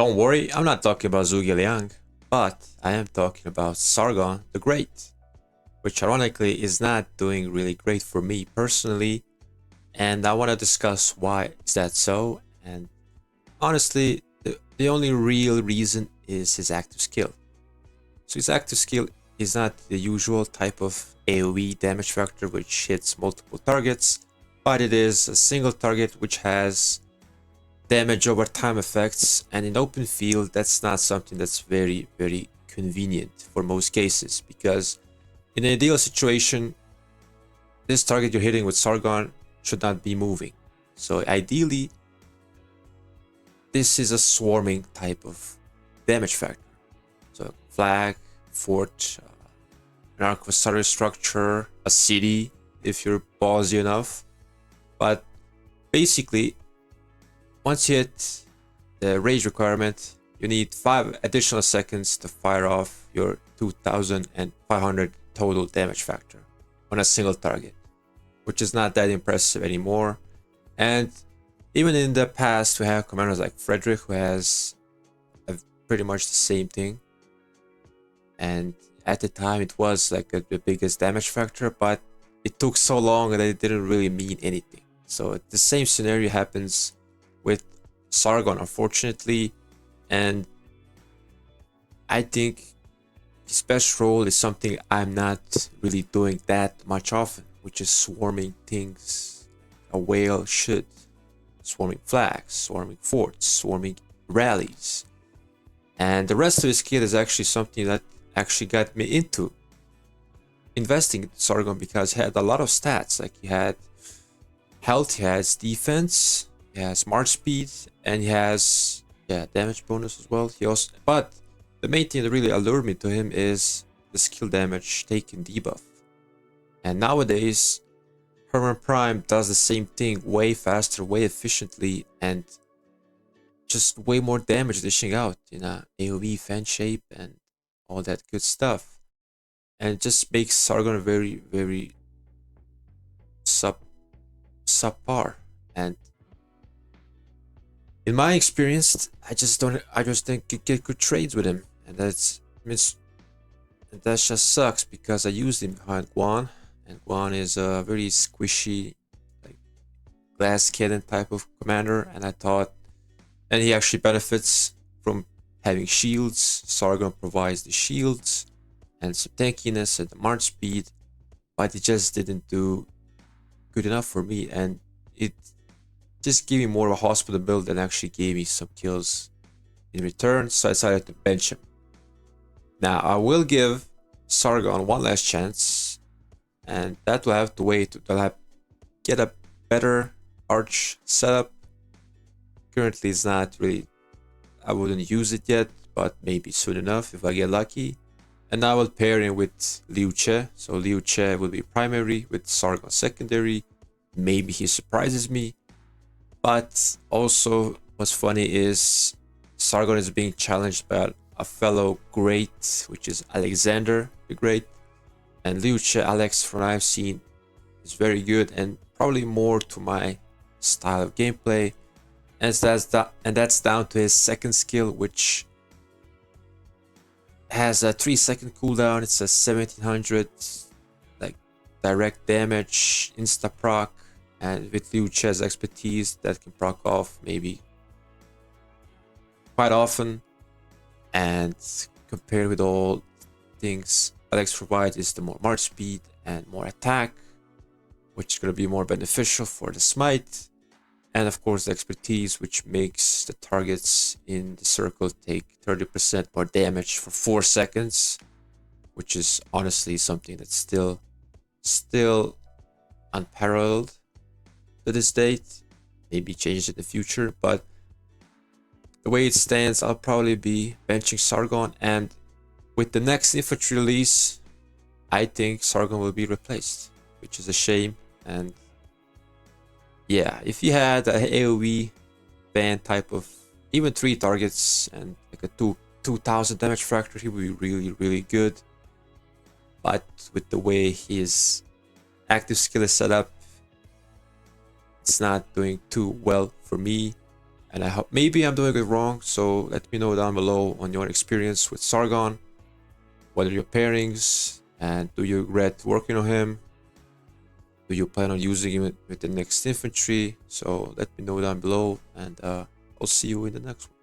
Don't worry, I'm not talking about Zhuge Liang, but I am talking about Sargon the Great, which ironically is not doing really great for me personally, and I want to discuss why is that so. And honestly, the only real reason is his active skill. So his active skill is not the usual type of AoE damage factor which hits multiple targets, but it is a single target which has damage over time effects, and in open field that's not something that's very convenient for most cases, because in an ideal situation this target you're hitting with Sargon should not be moving. So ideally this is a swarming type of damage factor. So flag, fort, an archivist structure, a city if you're ballsy enough. But basically, once you hit the rage requirement, you need 5 additional seconds to fire off your 2500 total damage factor on a single target, which is not that impressive anymore. And even in the past, we have commanders like Frederick, who has pretty much the same thing. And at the time, it was like the biggest damage factor, but it took so long that it didn't really mean anything. So the same scenario happens with Sargon, unfortunately. And I think his best role is something I'm not really doing that much often, which is swarming things a whale should. Swarming flags, swarming forts, swarming rallies. And the rest of his skill is actually something that actually got me into investing in Sargon, because he had a lot of stats. Like he had health, he has defense, he has march speed, and he has damage bonus as well. He also, but the main thing that really allured me to him is the skill damage taken debuff. And nowadays Hermann Prime does the same thing way faster, way efficiently, and just way more damage dishing out in a AoE fan shape and all that good stuff. And it just makes Sargon very subpar. And in my experience, I just think you get good trades with him, and that just sucks, because I used him behind Guan, and Guan is a very squishy, like glass cannon type of commander, and I thought, and he actually benefits from having shields. Sargon provides the shields and some tankiness and the march speed, but it just didn't do good enough for me, and it just gave me more of a hospital build and actually gave me some kills in return, so I decided to bench him. Now I will give Sargon one last chance, and that will have to wait until I get a better arch setup. Currently it's not really, I wouldn't use it yet, but maybe soon enough if I get lucky. And I will pair him with Liu Che. So Liu Che will be primary with Sargon secondary. Maybe he surprises me. But also what's funny is Sargon is being challenged by a fellow great, which is Alexander the Great. And Liu Che, Alex, from what I've seen, is very good and probably more to my style of gameplay. And that's down to his second skill, which has a 3-second cooldown. It's a 1700 like direct damage, insta proc, and with Liu Che's expertise, that can proc off maybe quite often. And compared with all things Alex provides, is the more march speed and more attack, which is going to be more beneficial for the smite. And of course the expertise, which makes the targets in the circle take 30% more damage for 4 seconds, which is honestly something that's still unparalleled to this date. Maybe changes in the future, but the way it stands, I'll probably be benching Sargon, and with the next infantry release, I think Sargon will be replaced, which is a shame. And yeah, if you had a AoE ban type of even 3 targets and like a 2000 damage factor, he would be really good. But with the way his active skill is set up, it's not doing too well for me. And I hope maybe I'm doing it wrong, so let me know down below on your experience with Sargon. What are your pairings, and do you regret working on him? Do you plan on using him with the next infantry? So let me know down below, and I'll see you in the next one.